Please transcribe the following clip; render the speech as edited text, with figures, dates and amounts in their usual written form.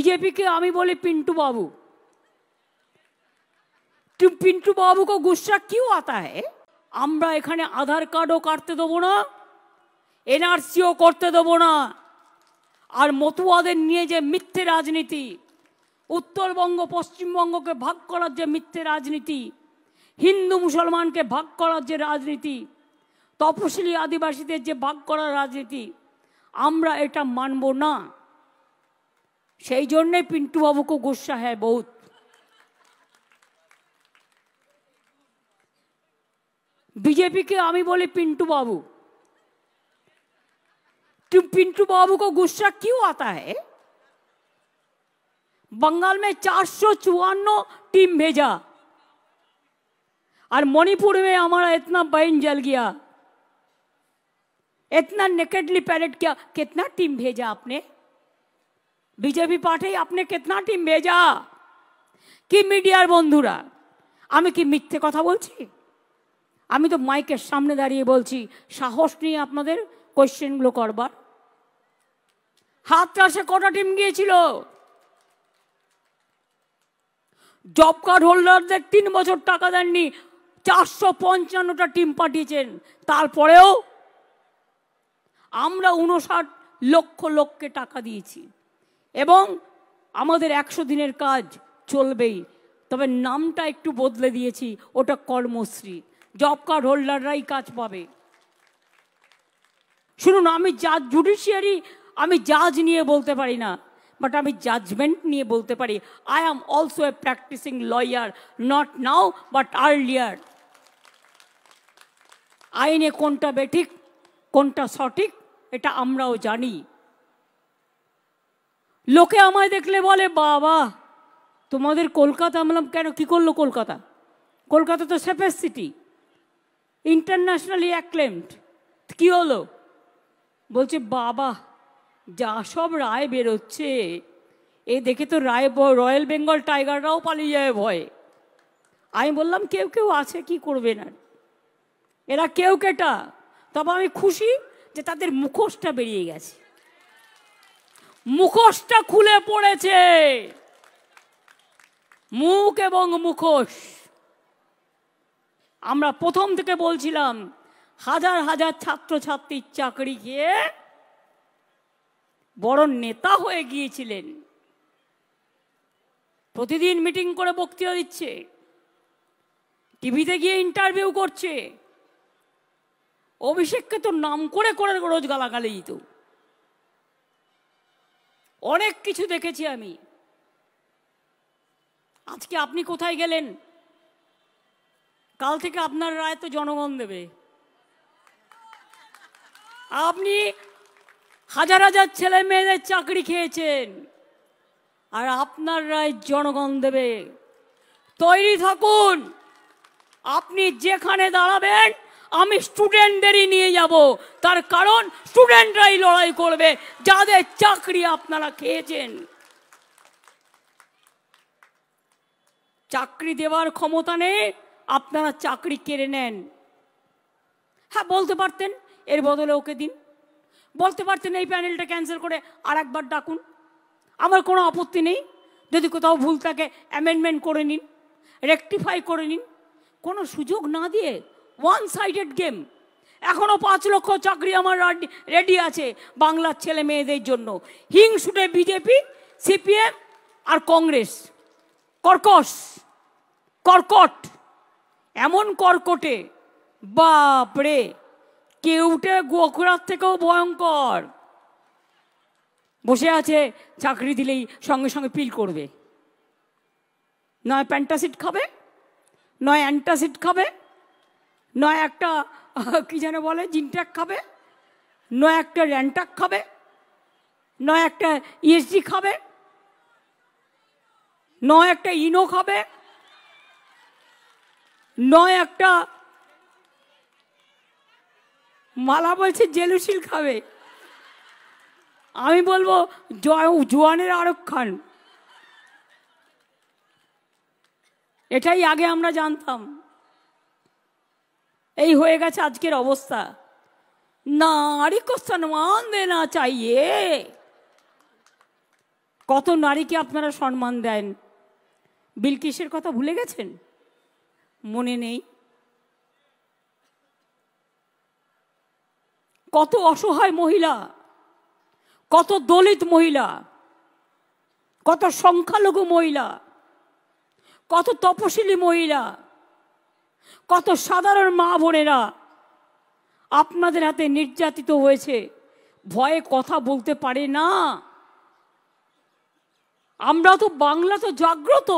BJP के आमी बोले पिंटू बाबू, तुम पिंटू बाबू को गुस्सा क्यों आता है? আমরা এখানে আধার কার্ডও কাটতে দেবো না, এনআরসিও করতে দেবো না। আর মতুয়াদের নিয়ে যে মিথ্যে রাজনীতি, উত্তরবঙ্গ পশ্চিমবঙ্গকে ভাগ করার যে মিথ্যে রাজনীতি, হিন্দু মুসলমানকে ভাগ করার যে রাজনীতি, তপশিলি আদিবাসীদের যে ভাগ করার রাজনীতি, আমরা এটা মানব না। সেই জন্যে পিন্টু বাবুকে গুस्सा है बहुत। बीजेपी के आमी बोले पिंटू बाबू, तुम पिंटू बाबू को गुस्सा क्यों आता है? बंगाल में 454 टीम भेजा और मणिपुर में हमारा इतना बहन जल गया, इतना नेकेडली पैरेड किया। कितना टीम भेजा आपने? बीजेपी पार्टी आपने कितना टीम भेजा? कि मीडियार बंधुरा आमी कि मिथ्ये कथा बोलছি? আমি তো মাইকের সামনে দাঁড়িয়ে বলছি, সাহস নিয়ে আপনাদের কোশ্চেনগুলো করবার। হাতরাসে কটা টিম গিয়েছিল? জব কার্ড হোল্ডারদের 3 বছর টাকা দেননি, 455টা টিম পাঠিয়েছেন। তারপরেও আমরা 59 লক্ষ লোককে টাকা দিয়েছি এবং আমাদের 100 দিনের কাজ চলবেই। তবে নামটা একটু বদলে দিয়েছি, ওটা কর্মশ্রী। জব কার্ড হোল্ডাররাই কাজ পাবে। শুনুন, আমি জাজ জুডিশিয়ারি, আমি জাজ নিয়ে বলতে পারি না, বাট আমি জাজমেন্ট নিয়ে বলতে পারি। I am also a practising lawyer, not now but earlier. আইনে কোনটা বেঠিক কোনটা সঠিক এটা আমরাও জানি। লোকে আমায় দেখলে বলে, বাবা তোমাদের কলকাতা। আমি বললাম, কেন, কি করলো কলকাতা? কলকাতা তো সেফেস্ট সিটি, ইন্টারন্যাশনালি অ্যাক্লেমড। কি হলো? বলছে, বাবা যা সব রায় বেরোচ্ছে এ দেখে তো রয়্যাল বেঙ্গল টাইগাররাও পালিয়ে যায় ভয়ে। আমি বললাম, কেউ কেউ আছে, কি করবে না, এরা কেউ কেটা। তবে আমি খুশি যে তাদের মুখোশটা বেরিয়ে গেছে, মুখোশটা খুলে পড়েছে, মুখ এবং মুখোশ। আমরা প্রথম থেকে বলছিলাম, হাজার হাজার ছাত্রছাত্রীর চাকরি খেয়ে বড় নেতা হয়ে গিয়েছিলেন। প্রতিদিন মিটিং করে বক্তৃতা দিচ্ছে, টিভিতে গিয়ে ইন্টারভিউ করছে। অভিষেককে তো নাম করে করে রোজ গালাগালি দিত। অনেক কিছু দেখেছি আমি। আজকে আপনি কোথায় গেলেন? কাল থেকে আপনার রায় তো জনগণ দেবে। আপনি হাজার হাজার ছেলে মেয়েদের চাকরি খেয়েছেন, আর আপনার রায় জনগণ দেবে। তৈরি থাকুন। আপনি যেখানে দাঁড়াবেন আমি স্টুডেন্টদেরই নিয়ে যাব, তার কারণ স্টুডেন্টরাই লড়াই করবে যাদের চাকরি আপনারা খেয়েছেন। চাকরি দেওয়ার ক্ষমতা নেই, আপনারা চাকরি কেড়ে নেন। হ্যাঁ, বলতে পারতেন এর বদলে ওকে দিন, বলতে পারতেন এই প্যানেলটা ক্যান্সেল করে আর একবার ডাকুন, আমার কোনো আপত্তি নেই। যদি কোথাও ভুল থাকে অ্যামেন্ডমেন্ট করে নিন, রেকটিফাই করে নিন। কোনো সুযোগ না দিয়ে ওয়ান সাইডেড গেম। এখনো 5 লক্ষ চাকরি আমার রেডি আছে বাংলার ছেলে মেয়েদের জন্য। হিংসুটে বিজেপি, সিপিএম আর কংগ্রেস কর্কশ, কর্কট, এমন কর্কটে, বাপরে, কেউটে গোখরার থেকেও ভয়ঙ্কর। বসে আছে, চাকরি দিলেই সঙ্গে সঙ্গে পিল করবে, নয় প্যান্টাসিড খাবে, নয় অ্যান্টাসিড খাবে, নয় একটা কি যেন বলে জিনট্যাক খাবে, নয় একটা র্যান্টাক খাবে, নয় একটা ইএসজি খাবে, নয় একটা ইনো খাবে, নয় একটা মালা বলছে জেলুসিল খাবে। আমি বলবো জোয়ানের আরক খান। এটাই আগে আমরা জানতাম। এই হয়ে গেছে আজকের অবস্থা। नारी को सम्मान देना चाहिए, কত নারীকে আপনারা সম্মান দেন। বিলকিসের কথা ভুলে গেছেন? মনে নেই? কত অসহায় মহিলা, কত দলিত মহিলা, কত সংখ্যালঘু মহিলা, কত তপশিলি মহিলা, কত সাধারণ মা বোনেরা আপনাদের হাতে নির্যাতিত হয়েছে, ভয়ে কথা বলতে পারে না। আমরা তো, বাংলা তো জাগ্রত।